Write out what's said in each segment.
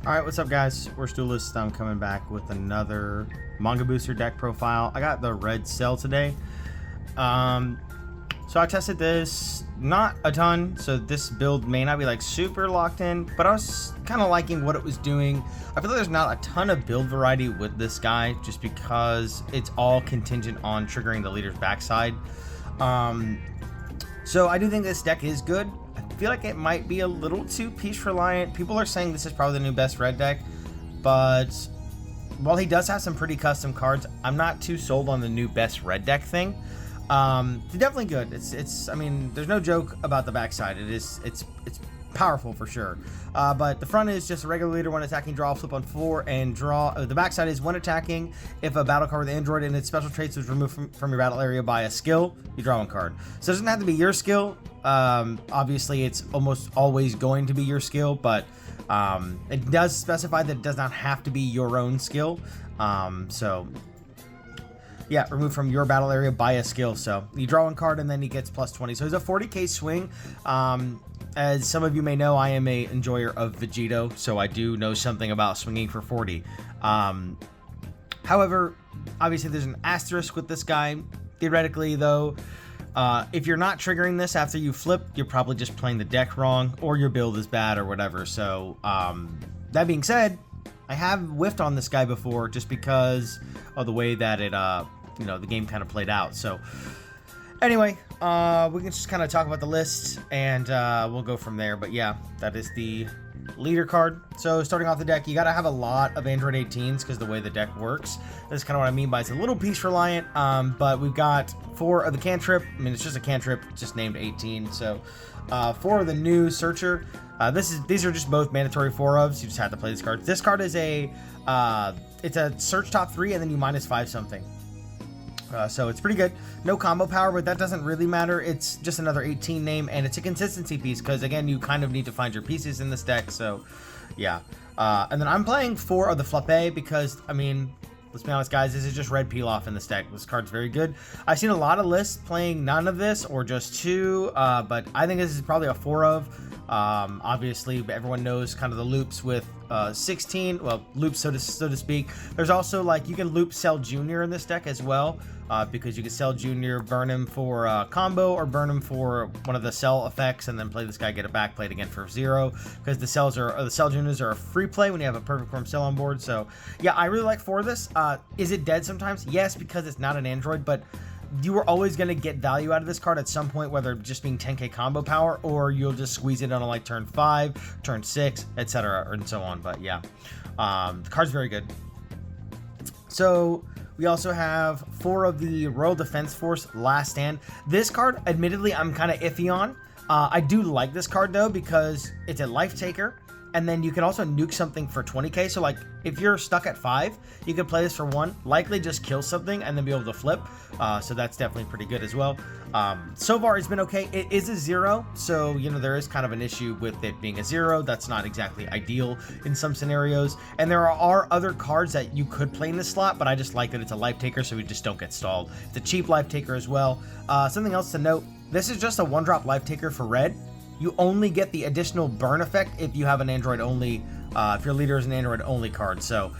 Alright, what's up guys? We're Duelist. I'm coming back with another Manga Booster deck profile. I got the red cell today. So I tested this, not a ton, so this build may not be like super locked in, but I was kind of liking what it was doing. I feel like there's not a ton of build variety with this guy, just because it's all contingent on triggering the leader's backside. So I do think this deck is good. I feel like it might be a little too piece reliant. People are saying this is probably the new best red deck, but while he does have some pretty custom cards, I'm not too sold on the new best red deck thing. It's definitely good. I mean, there's no joke about the backside. It's powerful for sure. But the front is just a regular leader when attacking, draw, flip on 4, and draw. The backside is when attacking, if a battle card with Android and its special traits was removed from your battle area by a skill, you draw one card. So it doesn't have to be your skill. Obviously, it's almost always going to be your skill, but it does specify that it does not have to be your own skill. So yeah, removed from your battle area by a skill. So you draw one card and then he gets plus 20. So it's a 40k swing. As some of you may know, I am a enjoyer of Vegito, so I do know something about swinging for 40. However, obviously there's an asterisk with this guy. Theoretically, though, if you're not triggering this after you flip, you're probably just playing the deck wrong, or your build is bad or whatever. So that being said, I have whiffed on this guy before just because of the way that it, the game kind of played out. So anyway, we can just kind of talk about the list and we'll go from there. But yeah, that is the leader card. So starting off the deck, you got to have a lot of Android 18s because the way the deck works. That's kind of what I mean by it's a little piece reliant, but we've got 4 of the cantrip. I mean, it's just a cantrip, just named 18. So 4 of the new searcher. These are just both mandatory 4-ofs. You just have to play this card. This card is it's a search top 3 and then you -5 something. So it's pretty good. No combo power, but that doesn't really matter. It's just another 18 name, and it's a consistency piece because, again, you kind of need to find your pieces in this deck. So, yeah. And then I'm playing 4 of the Flappe because, I mean, let's be honest, guys, this is just red peel-off in this deck. This card's very good. I've seen a lot of lists playing none of this or just 2, but I think this is probably a 4-of. Obviously, everyone knows kind of the loops with 16, well, loops so to speak. There's also, like, you can loop Cell Junior in this deck as well, because you can Cell Junior, burn him for combo, or burn him for one of the Cell effects, and then play this guy, get it back, play it again for 0, because the Cell Juniors are a free play when you have a perfect form Cell on board. So yeah, I really like 4 of this. Is it dead sometimes? Yes, because it's not an Android, but you are always going to get value out of this card at some point, whether just being 10k combo power, or you'll just squeeze it on like turn 5, turn 6, etc., and so on. But yeah, the card's very good. So we also have 4 of the Royal Defense Force Last Stand. This card, admittedly, I'm kind of iffy on. I do like this card though because it's a life taker. And then you can also nuke something for 20k. So like if you're stuck at 5, you can play this for 1, likely just kill something and then be able to flip. So that's definitely pretty good as well. So far it's been okay. It is a 0, so there is kind of an issue with it being a 0. That's not exactly ideal in some scenarios. And there are other cards that you could play in this slot, but I just like that it's a life taker, so we just don't get stalled. It's a cheap life taker as well. Something else to note, this is just a 1-drop life taker for red. You only get the additional burn effect if you have an Android only, if your leader is an Android only card. So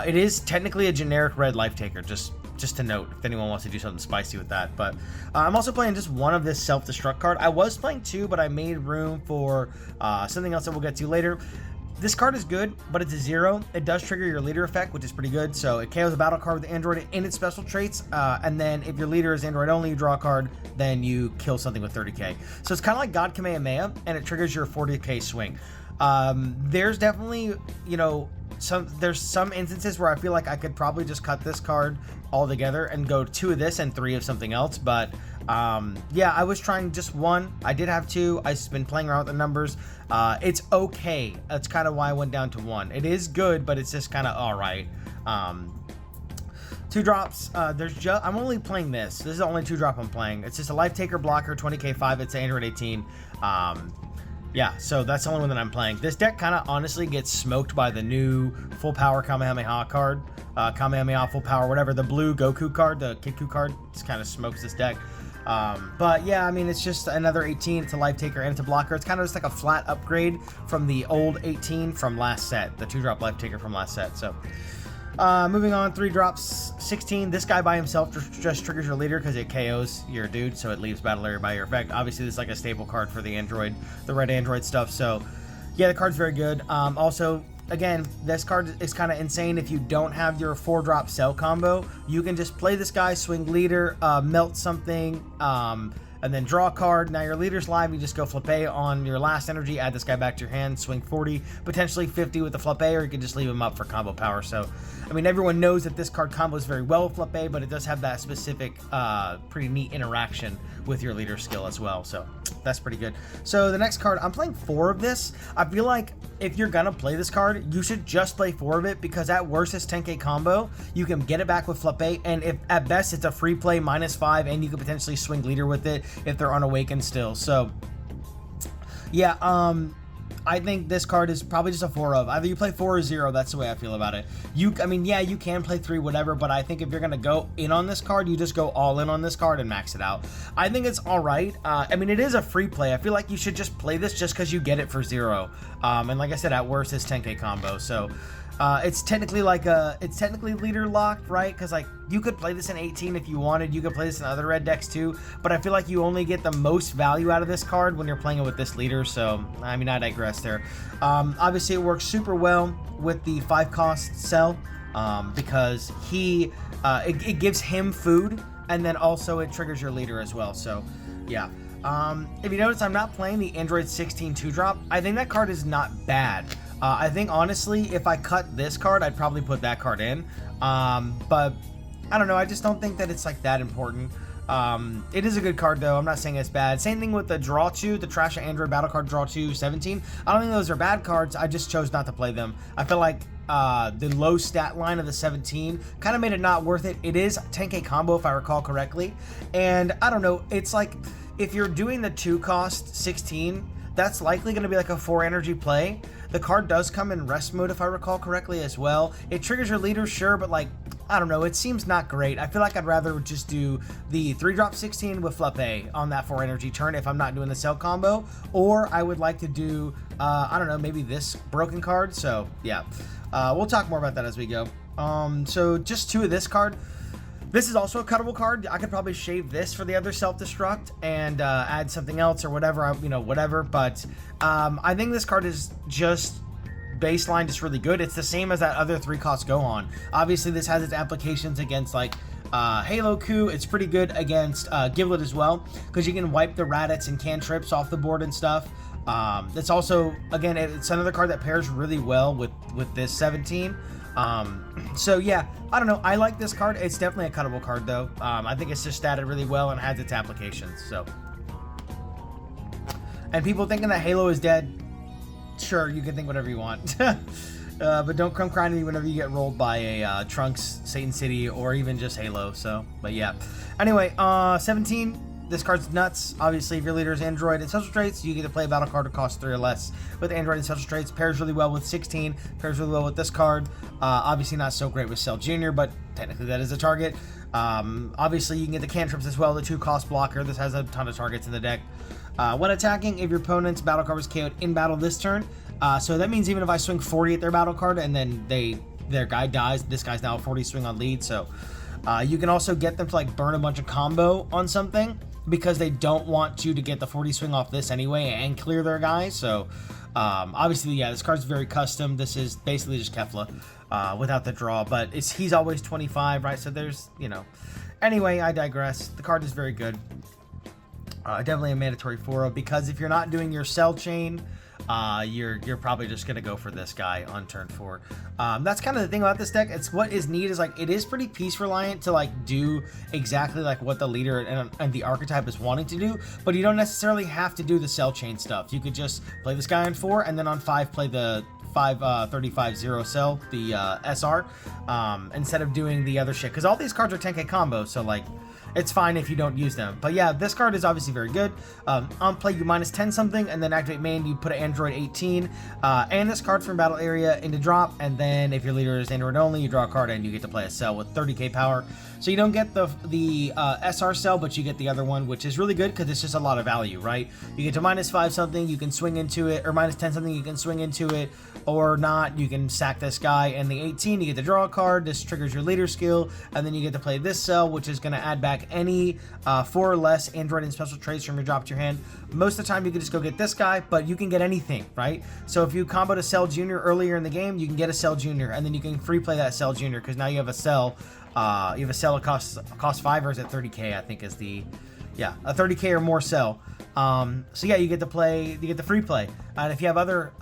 it is technically a generic red life taker, just to note if anyone wants to do something spicy with that. But I'm also playing just 1 of this self-destruct card. I was playing 2, but I made room for something else that we'll get to later. This card is good, but it's a 0. It does trigger your leader effect, which is pretty good. So it KOs a battle card with Android in its special traits. And then if your leader is Android only, you draw a card, then you kill something with 30k. So it's kind of like God Kamehameha, and it triggers your 40k swing. There's definitely, there's some instances where I feel like I could probably just cut this card altogether and go 2 of this and 3 of something else. But yeah, I was trying just 1. I did have 2. I've been playing around with the numbers. It's okay. That's kind of why I went down to 1. It is good, but it's just kind of all right. 2 drops. I'm only playing this. This is the only 2-drop I'm playing. It's just a life taker blocker, 20k 5. It's Android 18. Yeah, so that's the only one that I'm playing. This deck kind of honestly gets smoked by the new full power Kamehameha card. Kamehameha full power, whatever. The blue Goku card, the Kiku card, just kind of smokes this deck. But yeah, I mean, it's just another 18. It's a life taker and it's a blocker. It's kind of just like a flat upgrade from the old 18 from last set, the 2-drop life taker from last set. So moving on, 3 drops, 16. This guy by himself just triggers your leader because it KOs your dude, so it leaves battle area by your effect. Obviously, this is like a staple card for the Android, the red Android stuff. So yeah, the card's very good. Also, again, this card is kind of insane. If you don't have your 4-drop cell combo, you can just play this guy, swing leader, melt something, and then draw a card. Now your leader's live, you just go flippe on your last energy, add this guy back to your hand, swing 40, potentially 50 with the flippe, or you can just leave him up for combo power. So, I mean, everyone knows that this card combos very well with flippe, but it does have that specific, pretty neat interaction with your leader skill as well. So that's pretty good. So the next card, I'm playing 4 of this. I feel like if you're gonna play this card, you should just play 4 of it, because at worst it's 10k combo. You can get it back with flippe, and if at best it's a free play -5, and you could potentially swing leader with it if they're unawakened still. So yeah, I think this card is probably just a 4 of. Either you play 4 or 0. That's the way I feel about it. I mean, yeah, you can play 3, whatever, but I think if you're going to go in on this card, you just go all in on this card and max it out. I think it's all right. I mean, it is a free play. I feel like you should just play this just because you get it for 0. And like I said, at worst, it's 10k combo. So it's technically leader locked, right? Because like you could play this in 18 if you wanted. You could play this in other red decks too, but I feel like you only get the most value out of this card when you're playing it with this leader. So I mean, I digress there. Obviously it works super well with the 5-cost cell, because it gives him food, and then also it triggers your leader as well. So yeah. If you notice, I'm not playing the Android 16 2-drop. I think that card is not bad. I think honestly, if I cut this card, I'd probably put that card in. But I don't know. I just don't think that it's like that important. It is a good card though. I'm not saying it's bad. Same thing with the Draw 2, the Trash Android Battle Card Draw 2 17. I don't think those are bad cards. I just chose not to play them. I feel like the low stat line of the 17 kind of made it not worth it. It is 10k combo if I recall correctly. And I don't know. It's like if you're doing the 2-cost 16, that's likely going to be like a 4 energy play. The card does come in rest mode if I recall correctly as well. It triggers your leader, sure, but like, I don't know, it seems not great. I feel like I'd rather just do the 3-drop 16 with flippe on that 4 energy turn if I'm not doing the cell combo, or I would like to do, I don't know, maybe this broken card. So yeah, we'll talk more about that as we go. So just 2 of this card. This is also a cuttable card. I could probably shave this for the other self-destruct and add something else or whatever, whatever. But I think this card is just baseline, just really good. It's the same as that other 3-cost go on. Obviously, this has its applications against like Halo Coup. It's pretty good against Giblet as well, because you can wipe the Raditz and cantrips off the board and stuff. It's also, again, it's another card that pairs really well with this 17. So yeah, I don't know. I like this card. It's definitely a cuttable card though. I think it's just statted really well and has its applications. So, and people thinking that Halo is dead, sure, you can think whatever you want. But don't come crying to me whenever you get rolled by a Trunks, Satan City, or even just Halo. So, but yeah. Anyway, 17. This card's nuts. Obviously, if your leader is Android and special traits, you get to play a battle card that costs 3 or less. With Android and special traits, pairs really well with 16, pairs really well with this card. Obviously not so great with Cell Jr., but technically that is a target. Obviously, you can get the cantrips as well, the 2-cost blocker. This has a ton of targets in the deck. When attacking, if your opponent's battle card was KO'd in battle this turn, so that means even if I swing 40 at their battle card and then their guy dies, this guy's now a 40 swing on lead. So you can also get them to like burn a bunch of combo on something, because they don't want you to get the 40 swing off this anyway and clear their guy. So obviously, yeah, this card's very custom. This is basically just Kefla without the draw, but he's always 25, right? So there's, anyway, I digress. The card is very good. Definitely a mandatory 4-0, because if you're not doing your cell chain, you're probably just gonna go for this guy on turn 4. That's kind of the thing about this deck. It's what is neat is like it is pretty piece reliant to like do exactly like what the leader and the archetype is wanting to do, but you don't necessarily have to do the cell chain stuff. You could just play this guy on 4 and then on 5 play the 35-0 cell, the SR, instead of doing the other shit, because all these cards are 10k combo. So like it's fine if you don't use them. But yeah, this card is obviously very good. On play, you minus 10 something, and then activate main, you put an Android 18, and this card from battle area into drop, and then if your leader is Android only, you draw a card and you get to play a cell with 30k power. So you don't get the SR cell, but you get the other one, which is really good because it's just a lot of value, right? You get to minus 5 something, you can swing into it, or minus 10 something, you can swing into it, or not, you can sack this guy, and the 18, you get to draw a card, this triggers your leader skill, and then you get to play this cell, which is going to add back any 4 or less Android and special traits from your drop to your hand. Most of the time, you can just go get this guy, but you can get anything, right? So if you comboed a Cell Junior earlier in the game, you can get a Cell Junior, and then you can free play that Cell Junior, because now you have a cell. You have a cell that costs 5, or is it 30k? I think is the, yeah, a 30k or more cell. So yeah, you get the free play. And if you have other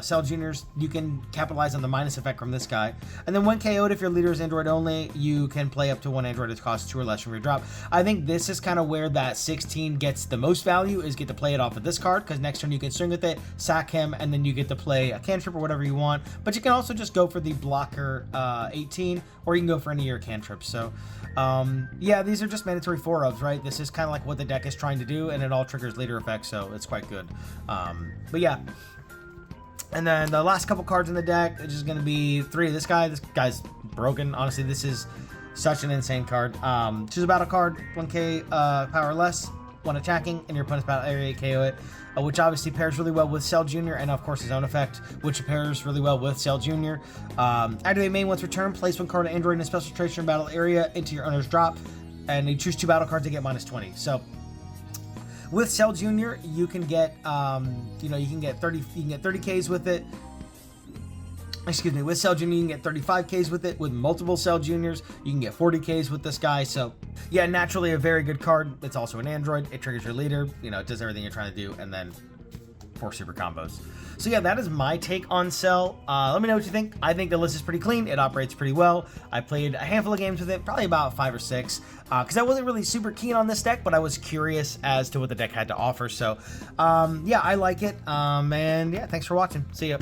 Cell Juniors, you can capitalize on the minus effect from this guy. And then when KO'd, if your leader is Android only, you can play up to 1 Android that costs 2 or less from your drop. I think this is kind of where that 16 gets the most value, is get to play it off of this card, because next turn you can swing with it, sack him, and then you get to play a cantrip or whatever you want. But you can also just go for the blocker 18, or you can go for any of your cantrips. So yeah, these are just mandatory 4-ofs, right? This is kind of like what the deck is trying to do, and it all triggers leader effects, so it's quite good. But yeah. And then the last couple cards in the deck, it's just going to be 3 of this guy. This guy's broken. Honestly, this is such an insane card. Choose a battle card, 1k power or less, 1 attacking, in your opponent's battle area, KO it, which obviously pairs really well with Cell Junior, and of course his own effect, which pairs really well with Cell Junior. Activate main once returned, place 1 card of Android in a special trait from your battle area into your owner's drop, and you choose 2 battle cards to get minus 20. So with Cell Junior, you can get, you can get 30Ks with it. Excuse me, with Cell Junior, you can get 35Ks with it. With multiple Cell Juniors, you can get 40Ks with this guy. So yeah, naturally a very good card. It's also an Android. It triggers your leader. It does everything you're trying to do, and then 4 super combos. So yeah, that is my take on Cell. Let me know what you think. I think the list is pretty clean. It operates pretty well. I played a handful of games with it, probably about 5 or 6, because I wasn't really super keen on this deck, but I was curious as to what the deck had to offer. So yeah, I like it. And yeah, thanks for watching. See ya.